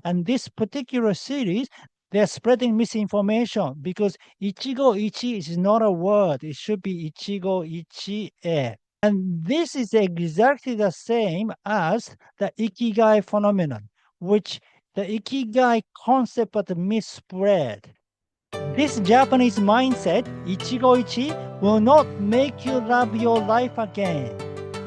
And this particular series, they're spreading misinformation because Ichigo Ichi is not a word. It should be Ichigo Ichi E. And this is exactly the same as the Ikigai phenomenon, which the Ikigai concept but misspread. This Japanese mindset, Ichigo Ichi, will not make you love your life again.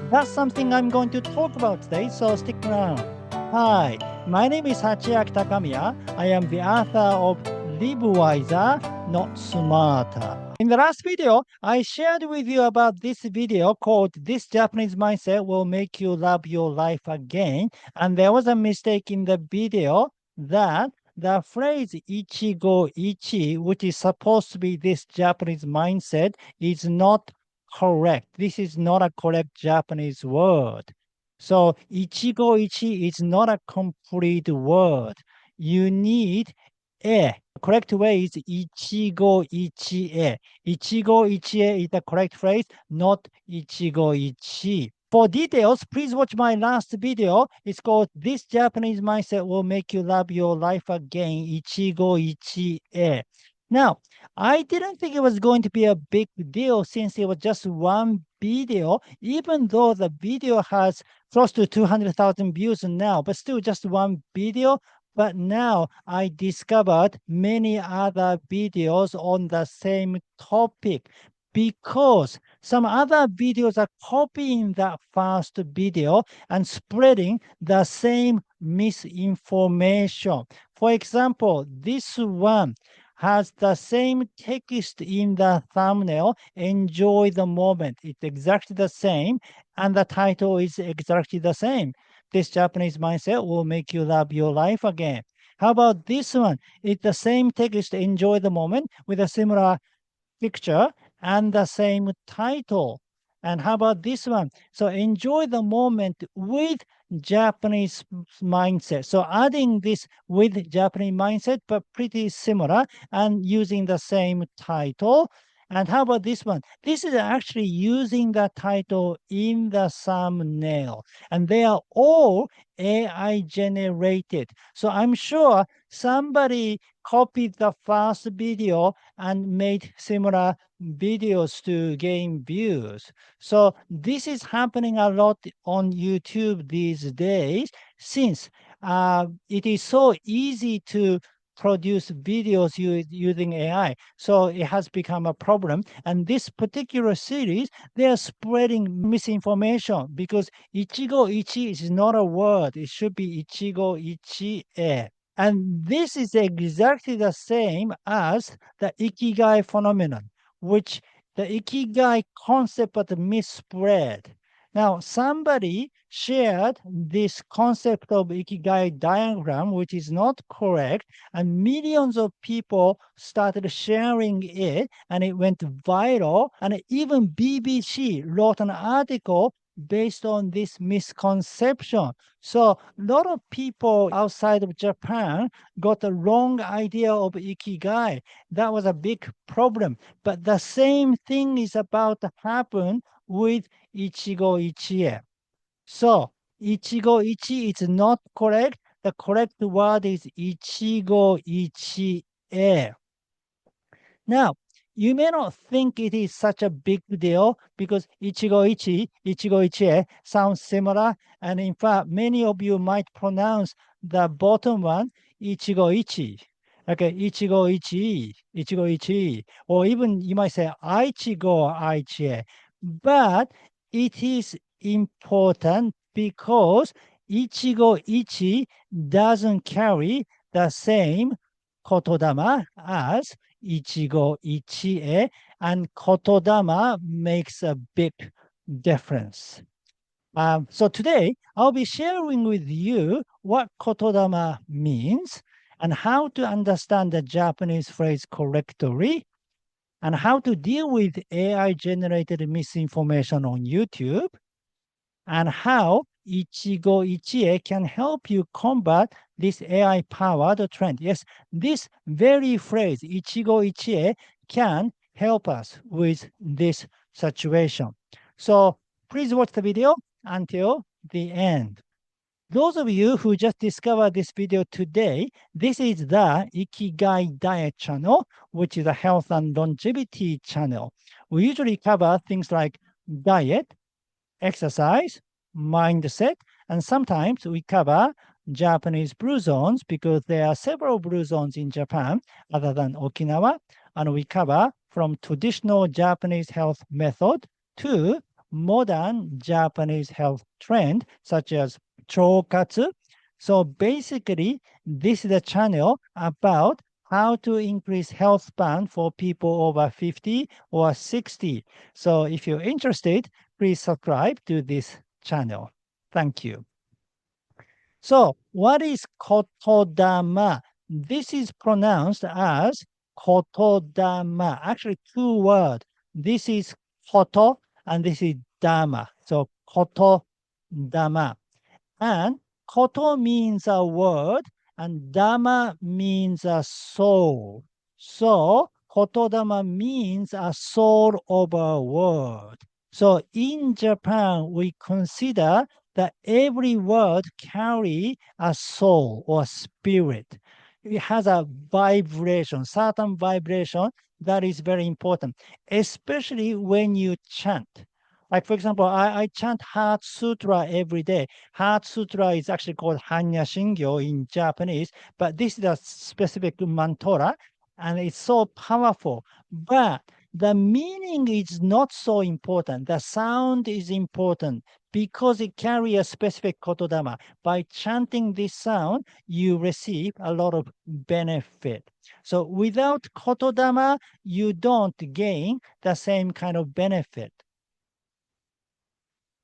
That's something I'm going to talk about today, so stick around. Hi, my name is Hachiaki Takamiya. I am the author of Live Wiser, Not Smarter. In the last video, I shared with you about this video called This Japanese Mindset Will Make You Love Your Life Again. And there was a mistake in the video that the phrase Ichigo Ichi, which is supposed to be this Japanese mindset, is not correct. This is not a correct Japanese word. So Ichigo Ichi is not a complete word. You need e. The correct way is Ichigo Ichi E. Ichigo Ichi E is the correct phrase, not Ichigo Ichi. For details, please watch my last video. It's called This Japanese Mindset Will Make You Love Your Life Again, Ichigo Ichi E. Now, I didn't think it was going to be a big deal since it was just one video, even though the video has close to 200,000 views now, but still just one video. But now I discovered many other videos on the same topic because some other videos are copying that first video and spreading the same misinformation. For example, this one has the same text in the thumbnail, enjoy the moment. It's exactly the same, and the title is exactly the same. This Japanese mindset will make you love your life again. How about this one? It's the same text, enjoy the moment, with a similar picture and the same title. And how about this one? So enjoy the moment with Japanese mindset. So adding this with Japanese mindset, but pretty similar and using the same title. And how about this one? This is actually using the title in the thumbnail. And they are all AI generated. So I'm sure somebody copied the first video and made similar videos to gain views. So this is happening a lot on YouTube these days since it is so easy to produce videos using AI. So it has become a problem. And this particular series, they are spreading misinformation because Ichigo Ichi is not a word. It should be Ichigo Ichi E. And this is exactly the same as the Ikigai phenomenon, which the Ikigai concept but misspread. Now, somebody shared this concept of Ikigai diagram, which is not correct, and millions of people started sharing it, and it went viral, and even BBC wrote an article based on this misconception. So a lot of people outside of Japan got a wrong idea of Ikigai. That was a big problem. But the same thing is about to happen with Ichigo Ichie. So Ichigo Ichi is not correct. The correct word is Ichigo Ichie. Now, you may not think it is such a big deal because Ichigo Ichi, Ichigo Ichie sounds similar. And in fact, many of you might pronounce the bottom one, Ichigo Ichi. Okay, Ichigo Ichi, Ichigo Ichi. Or even you might say Ichigo Ichie. But it is important because Ichigo Ichi doesn't carry the same Kotodama as Ichigo Ichie, and Kotodama makes a big difference. So today, I'll be sharing with you what Kotodama means and how to understand the Japanese phrase correctly and how to deal with AI-generated misinformation on YouTube and how Ichigo Ichie can help you combat this AI-powered trend. Yes, this very phrase, Ichigo Ichie, can help us with this situation. So please watch the video until the end. those of you who just discovered this video today, this is the Ikigai Diet channel, which is a health and longevity channel. We usually cover things like diet, exercise, mindset, and sometimes we cover Japanese blue zones because there are several blue zones in Japan other than Okinawa, and we cover from traditional Japanese health method to modern Japanese health trend such as chokatsu. So basically, this is a channel about how to increase health span for people over 50 or 60. So if you're interested, please subscribe to this channel. Thank you. So what is Kotodama? This is pronounced as Kotodama. Actually, two words. This is Koto and this is Dama. So Kotodama. And Koto means a word and Dama means a soul. So Kotodama means a soul of a word. So in Japan, we consider that every word carry a soul or spirit. It has a vibration, certain vibration that is very important, especially when you chant. Like, for example, I chant Heart Sutra every day. Heart Sutra is actually called Hanya Shingyo in Japanese, but this is a specific mantra, and it's so powerful. But the meaning is not so important. The sound is important because it carries a specific kotodama. By chanting this sound, you receive a lot of benefit. So without kotodama, you don't gain the same kind of benefit.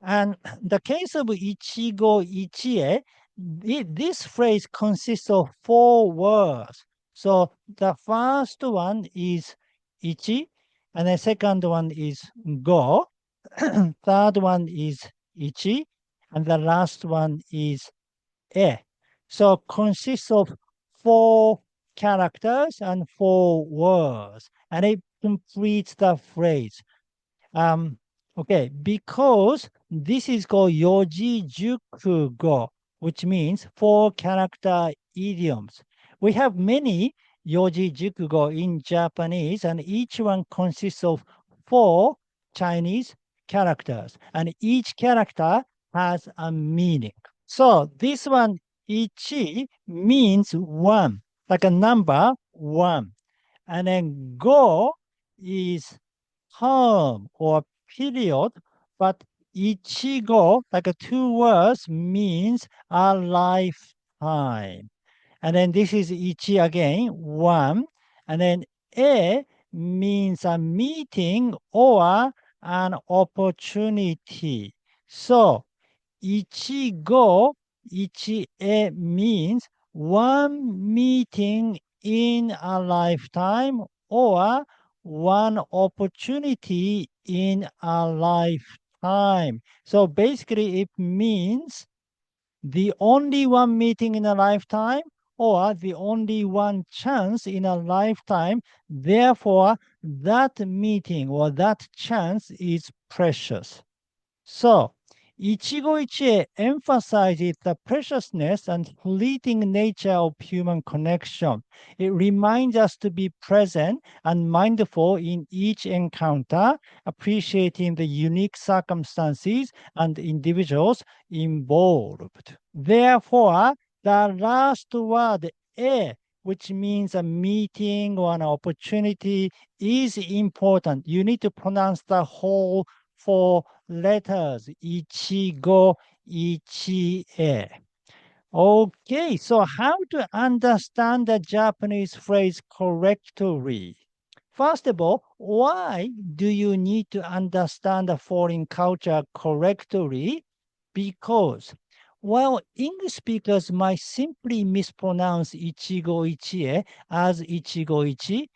And the case of Ichigo Ichie, this phrase consists of 4 words. So the first one is Ichi, and the second one is Go, third one is Ichi, and the last one is E. So consists of 4 characters and 4 words, and it completes the phrase. Okay, because this is called Yoji Juku Go, which means 4-character idioms. We have many Yoji Juku Go in Japanese, and each one consists of 4 Chinese characters, and each character has a meaning. So this one, Ichi, means 1, like a number 1. And then Go is term or period, but Ichigo, like 2 words, means a lifetime. And then this is Ichi again, 1. And then E means a meeting or an opportunity. So Ichigo Ichi E means 1 meeting in a lifetime or 1 opportunity in a lifetime. So basically, it means the only 1 meeting in a lifetime or the only 1 chance in a lifetime. Therefore, that meeting or that chance is precious. So, Ichigo Ichie emphasizes the preciousness and fleeting nature of human connection. It reminds us to be present and mindful in each encounter, appreciating the unique circumstances and individuals involved. Therefore, the last word, e, which means a meeting or an opportunity, is important. You need to pronounce the whole 4 letters, Ichigo Ichi E. Okay, so how to understand the Japanese phrase correctly? First of all, why do you need to understand the foreign culture correctly? Because, while English speakers might simply mispronounce Ichigo Ichie as Ichigo Ichi,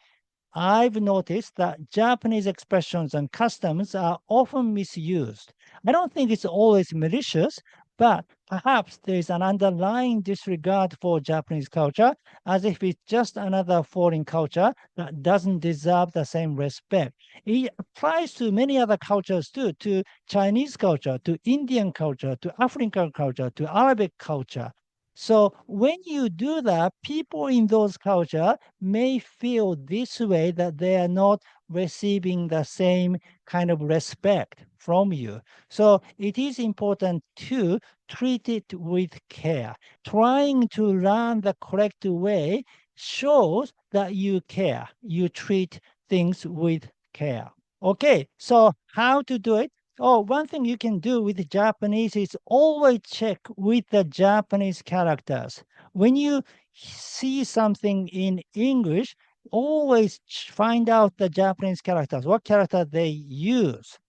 I've noticed that Japanese expressions and customs are often misused. I don't think it's always malicious, But perhaps there is an underlying disregard for Japanese culture, as if it's just another foreign culture that doesn't deserve the same respect. It applies to many other cultures too, to Chinese culture, to Indian culture, to African culture, to Arabic culture. So when you do that, people in those cultures may feel this way, that they are not receiving the same kind of respect from you. So it is important to treat it with care. Trying to learn the correct way shows that you care. You treat things with care. Okay, so how to do it? Oh, one thing you can do with Japanese is always check with the Japanese characters. When you see something in English, always find out the Japanese characters, what character they use.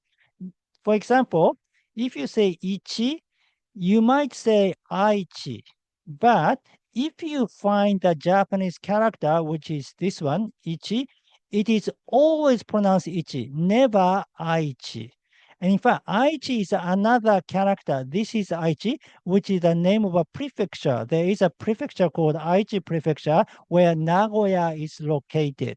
For example, if you say ichi, you might say aichi. But if you find the Japanese character, which is this one, ichi, it is always pronounced ichi, never aichi. And in fact, aichi is another character. This is aichi, which is the name of a prefecture. There is a prefecture called Aichi Prefecture where Nagoya is located.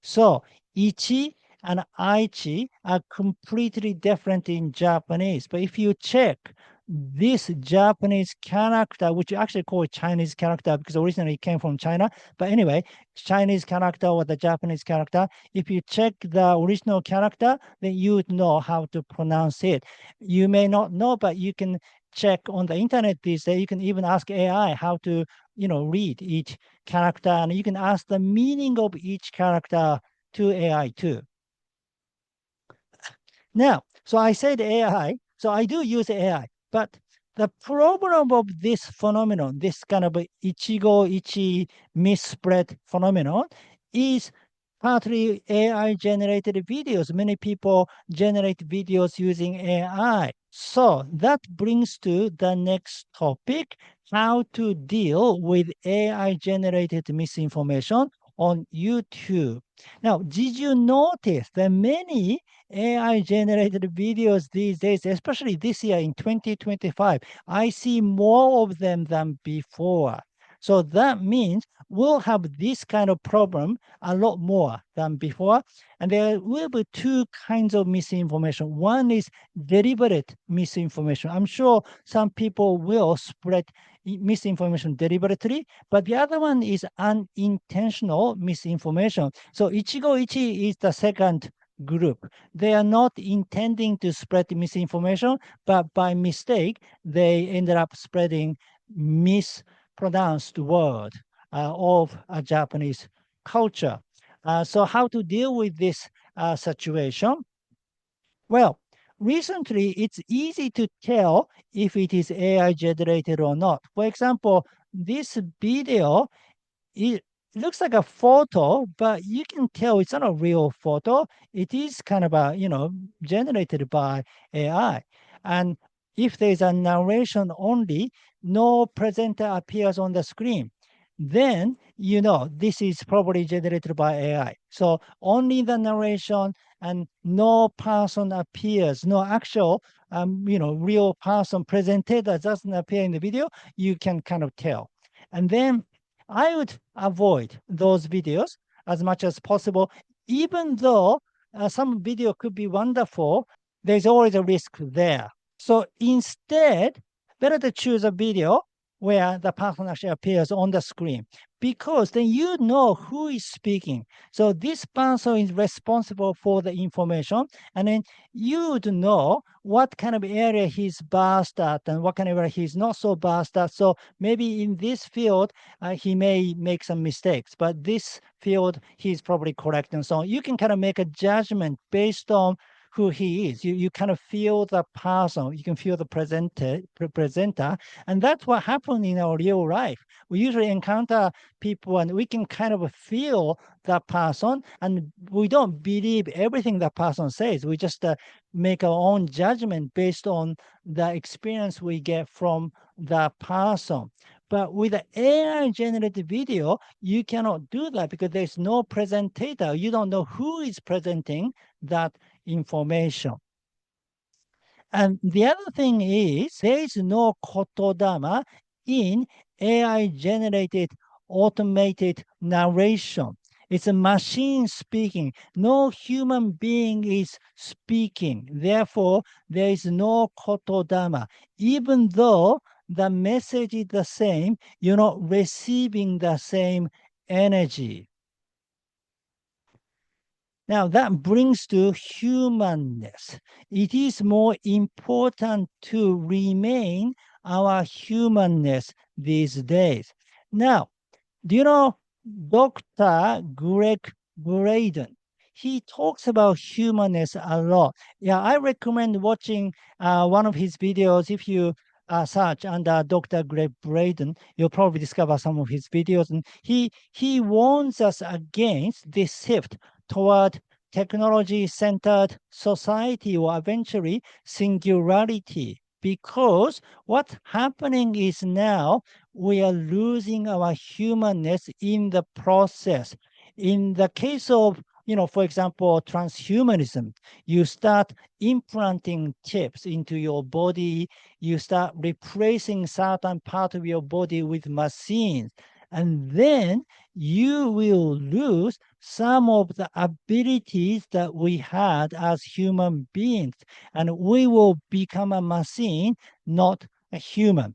So, ichi and aichi are completely different in Japanese. But if you check this Japanese character, which you actually call it Chinese character because originally it came from China. But anyway, Chinese character or the Japanese character, if you check the original character, then you would know how to pronounce it. You may not know, but you can check on the internet these days. You can even ask AI how to, read each character, and you can ask the meaning of each character to AI too. Now, so I said AI, so I do use AI, but the problem of this phenomenon, this kind of Ichigo Ichi misspread phenomenon, is partly AI generated videos. Many people generate videos using AI. So that brings to the next topic, how to deal with AI generated misinformation on YouTube. Now, did you notice that many AI generated videos these days, especially this year in 2025, I see more of them than before. So that means we'll have this kind of problem a lot more than before. And there will be two kinds of misinformation. One is deliberate misinformation. I'm sure some people will spread misinformation deliberately, but the other one is unintentional misinformation. So Ichigo Ichi is the second group. They are not intending to spread misinformation, but by mistake, they ended up spreading mispronounced word of a Japanese culture. So how to deal with this situation? Well, recently it's easy to tell if it is AI generated or not. For example, this video, it looks like a photo, but you can tell it's not a real photo. It is kind of generated by AI. And if there's a narration only, no presenter appears on the screen, then this is probably generated by AI. So only the narration and no person appears, no actual real person presented that doesn't appear in the video, you can kind of tell. And then I would avoid those videos as much as possible, even though some video could be wonderful, there's always a risk there. So instead, better to choose a video where the person actually appears on the screen, because then you know who is speaking. So this person is responsible for the information, and then you would know what kind of area he's biased at and what kind of area he's not so biased at. So maybe in this field, he may make some mistakes, but this field, he's probably correct and so on. You can kind of make a judgment based on who he is. You kind of feel the person, you can feel the presenter, and that's what happens in our real life. We usually encounter people and we can kind of feel the person, and we don't believe everything the person says. We just make our own judgment based on the experience we get from the person. But with the AI generated video, you cannot do that because there's no presenter. You don't know who is presenting that information. And the other thing is there is no Kotodama in AI generated automated narration. It's a machine speaking. No human being is speaking. Therefore, there is no Kotodama. Even though the message is the same, you're not receiving the same energy. Now that brings to humanness. It is more important to remain our humanness these days. Now, do you know Dr. Greg Braden? He talks about humanness a lot. Yeah, I recommend watching one of his videos. If you search under Dr. Greg Braden, you'll probably discover some of his videos. And he warns us against this shift toward technology-centered society or eventually singularity. Because what's happening is now we are losing our humanness in the process. In the case of, for example, transhumanism, you start implanting chips into your body, you start replacing certain part of your body with machines, and then you will lose some of the abilities that we had as human beings, and we will become a machine, not a human.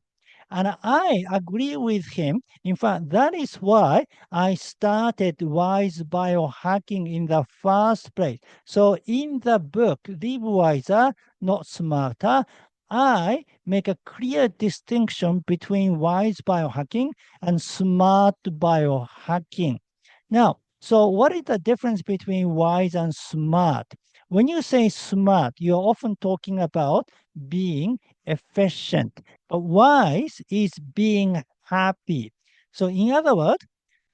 And I agree with him. In fact, that is why I started Wise Biohacking in the first place. So in the book, Live Wiser, Not Smarter, I make a clear distinction between wise biohacking and smart biohacking. Now, so what is the difference between wise and smart? When you say smart, you're often talking about being efficient. But wise is being happy. So, in other words,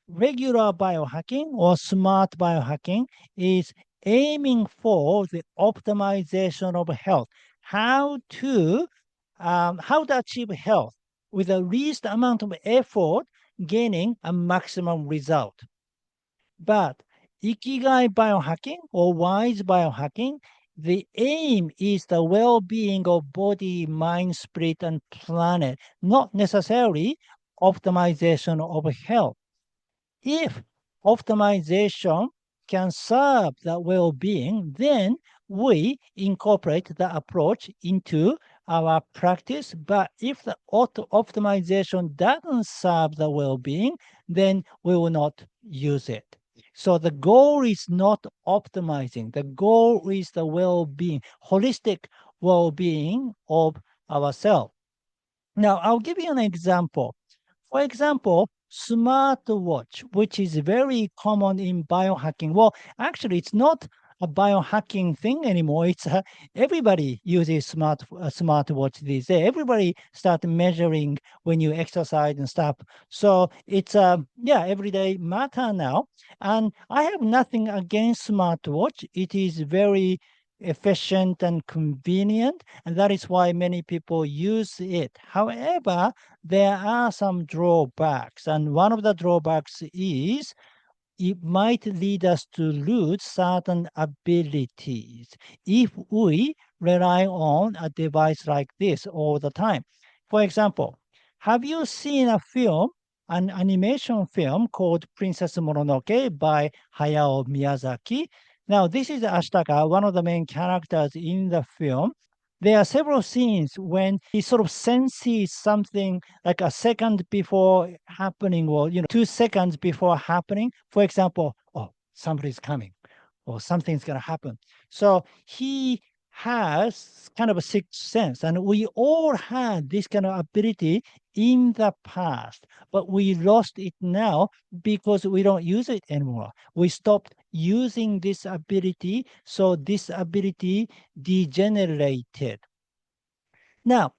regular biohacking or smart biohacking is aiming for the optimization of health. How to achieve health with the least amount of effort, gaining a maximum result. But Ikigai biohacking or wise biohacking, the aim is the well-being of body, mind, spirit, and planet, not necessarily optimization of health. If optimization can serve the well-being, then we incorporate the approach into our practice. But if the optimization doesn't serve the well-being, then we will not use it. So the goal is not optimizing. The goal is the well-being, holistic well-being of ourselves. Now, I'll give you an example. For example, smartwatch, which is very common in biohacking. Well, actually, it's not a biohacking thing anymore. It's everybody uses smartwatch these days. Everybody start measuring when you exercise and stuff. So it's everyday matter now. And I have nothing against smartwatch. It is very efficient and convenient, and that is why many people use it. However, there are some drawbacks, and one of the drawbacks is it might lead us to lose certain abilities if we rely on a device like this all the time. For example, have you seen an animation film called Princess Mononoke by Hayao Miyazaki? Now, this is Ashtaka, one of the main characters in the film. There are several scenes when he sort of senses something like a second before happening, or 2 seconds before happening. For example, oh, somebody's coming, or something's going to happen. So he has kind of a sixth sense, and we all had this kind of ability in the past, but we lost it now because we don't use it anymore. We stopped using this ability, so this ability degenerated. Now,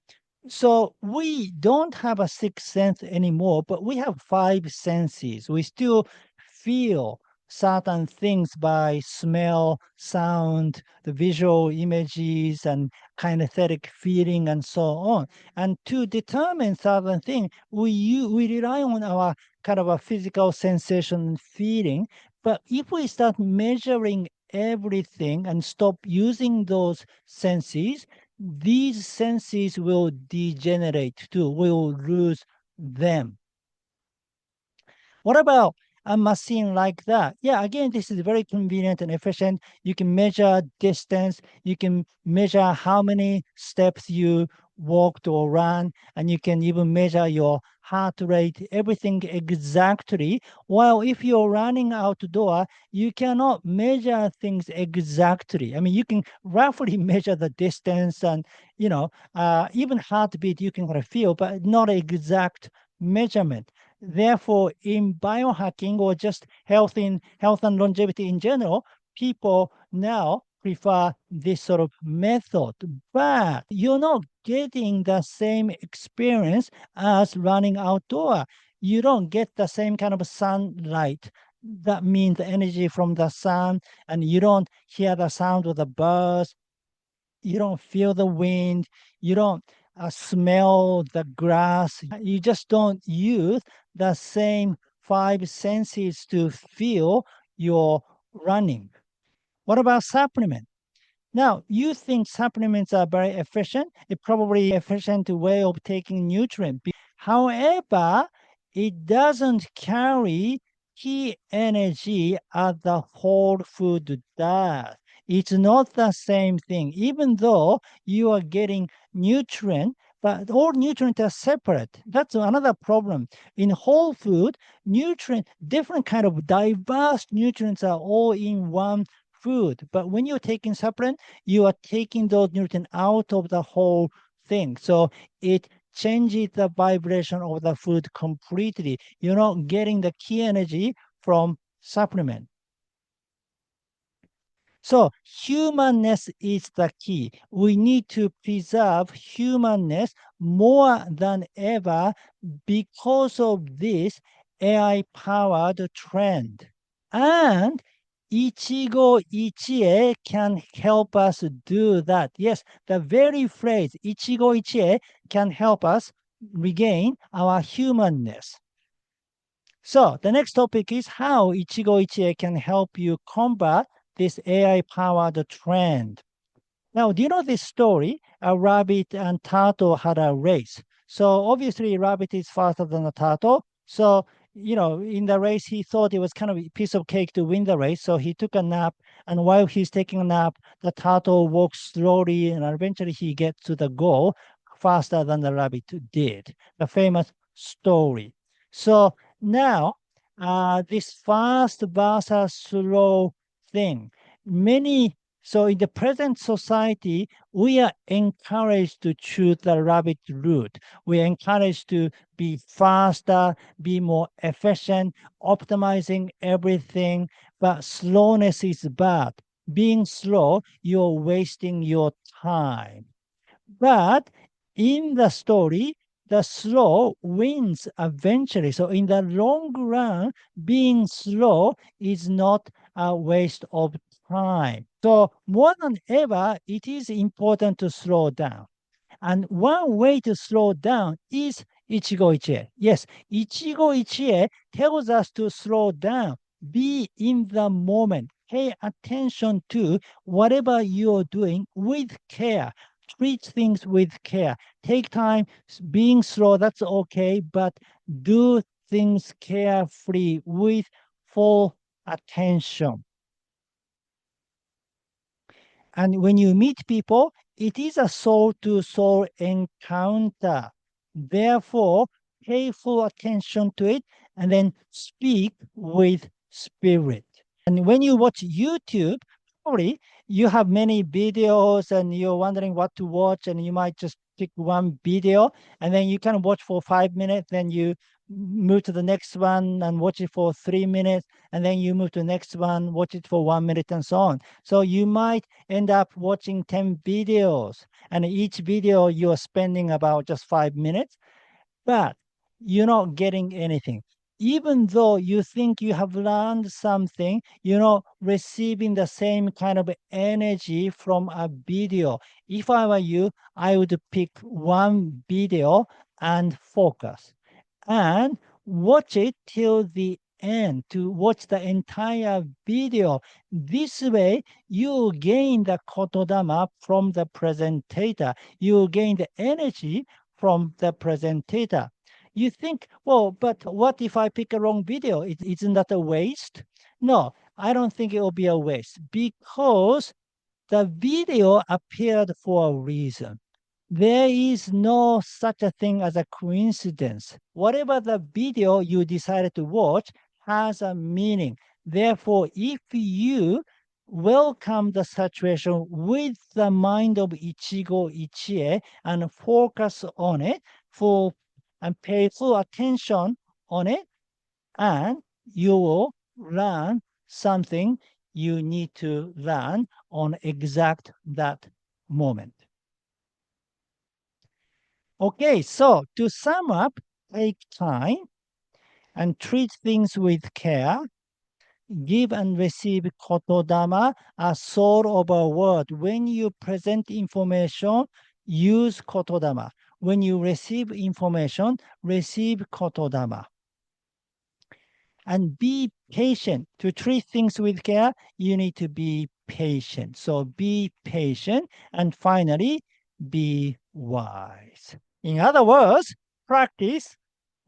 so we don't have a sixth sense anymore, but we have five senses. We still feel certain things by smell, sound, the visual images, and kinesthetic feeling, and so on. And to determine certain things, we rely on our kind of a physical sensation and feeling. But if we start measuring everything and stop using those senses, these senses will degenerate too, will lose them. What about a machine like that? Yeah, again, this is very convenient and efficient. You can measure distance, you can measure how many steps you walked or ran, and you can even measure your heart rate, everything exactly. While if you're running outdoor, you cannot measure things exactly. I mean, you can roughly measure the distance and, even heartbeat you can kind of feel, but not exact measurement. Therefore, in biohacking or just health and longevity in general, people now prefer this sort of method. But you're not getting the same experience as running outdoor. You don't get the same kind of sunlight. That means the energy from the sun, and you don't hear the sound of the birds, you don't feel the wind, you don't smell the grass, you just don't use the same five senses to feel your running. What about supplement? Now, you think supplements are very efficient. It's probably efficient way of taking nutrient. However, it doesn't carry key energy as the whole food does. It's not the same thing, even though you are getting nutrient, but all nutrients are separate. That's another problem. In whole food, different kind of diverse nutrients are all in one food. But when you're taking supplement, you are taking those nutrients out of the whole thing. So it changes the vibration of the food completely. You're not getting the key energy from supplement. So humanness is the key. We need to preserve humanness more than ever because of this AI-powered trend. And Ichigo Ichie can help us do that. Yes, the very phrase Ichigo Ichie can help us regain our humanness. So the next topic is how Ichigo Ichie can help you combat this AI-powered trend. Now, do you know this story? A rabbit and turtle had a race. So obviously, rabbit is faster than a turtle. So, in the race, he thought it was kind of a piece of cake to win the race. So he took a nap. And while he's taking a nap, the turtle walks slowly and eventually he gets to the goal faster than the rabbit did. The famous story. So now, this fast versus slow thing, so in the present society, we are encouraged to choose the rabbit route. We are encouraged to be faster, be more efficient, optimizing everything. But slowness is bad. Being slow, you're wasting your time. But in the story, the slow wins eventually. So in the long run, being slow is not a waste of time. So more than ever, it is important to slow down. And one way to slow down is Ichigo Ichie. Yes, Ichigo Ichie tells us to slow down, be in the moment, pay attention to whatever you're doing with care. Treat things with care. Take time, being slow, that's okay, but do things carefully with full attention. And when you meet people, it is a soul to soul encounter. Therefore, pay full attention to it and then speak with spirit. And when you watch YouTube, probably you have many videos and you're wondering what to watch, and you might just pick one video and then you can watch for 5 minutes, then you move to the next one and watch it for 3 minutes, and then you move to the next one, watch it for 1 minute, and so on. So you might end up watching 10 videos, and each video you're spending about just 5 minutes, but you're not getting anything. Even though you think you have learned something, you're not receiving the same kind of energy from a video. If I were you, I would pick one video and focus and watch it till the end to watch the entire video. This way, you gain the Kotodama from the presentator. You gain the energy from the presentator. You think, well, but what if I pick a wrong video? Isn't that a waste? No, I don't think it will be a waste because the video appeared for a reason. There is no such a thing as a coincidence. Whatever the video you decided to watch has a meaning. Therefore, if you welcome the situation with the mind of Ichigo Ichie and focus on it and pay full attention on it, and you will learn something you need to learn on exact that moment. Okay, so to sum up, take time and treat things with care. Give and receive Kotodama, a soul of a word. When you present information, use Kotodama. When you receive information, receive Kotodama. And be patient. To treat things with care, you need to be patient. So be patient. And finally, be wise. In other words, practice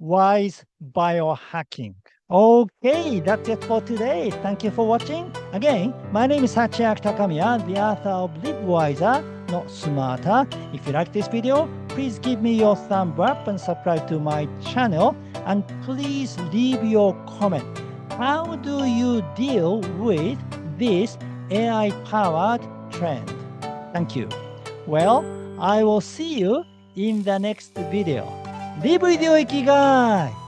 wise biohacking. Okay, that's it for today. Thank you for watching. Again, my name is Hachiaki Takamiya, the author of Live Wiser, Not Smarter. If you like this video, please give me your thumb up and subscribe to my channel. And please leave your comment. How do you deal with this AI-powered trend? Thank you. Well, I will see you in the next video. Live with your Ikigai!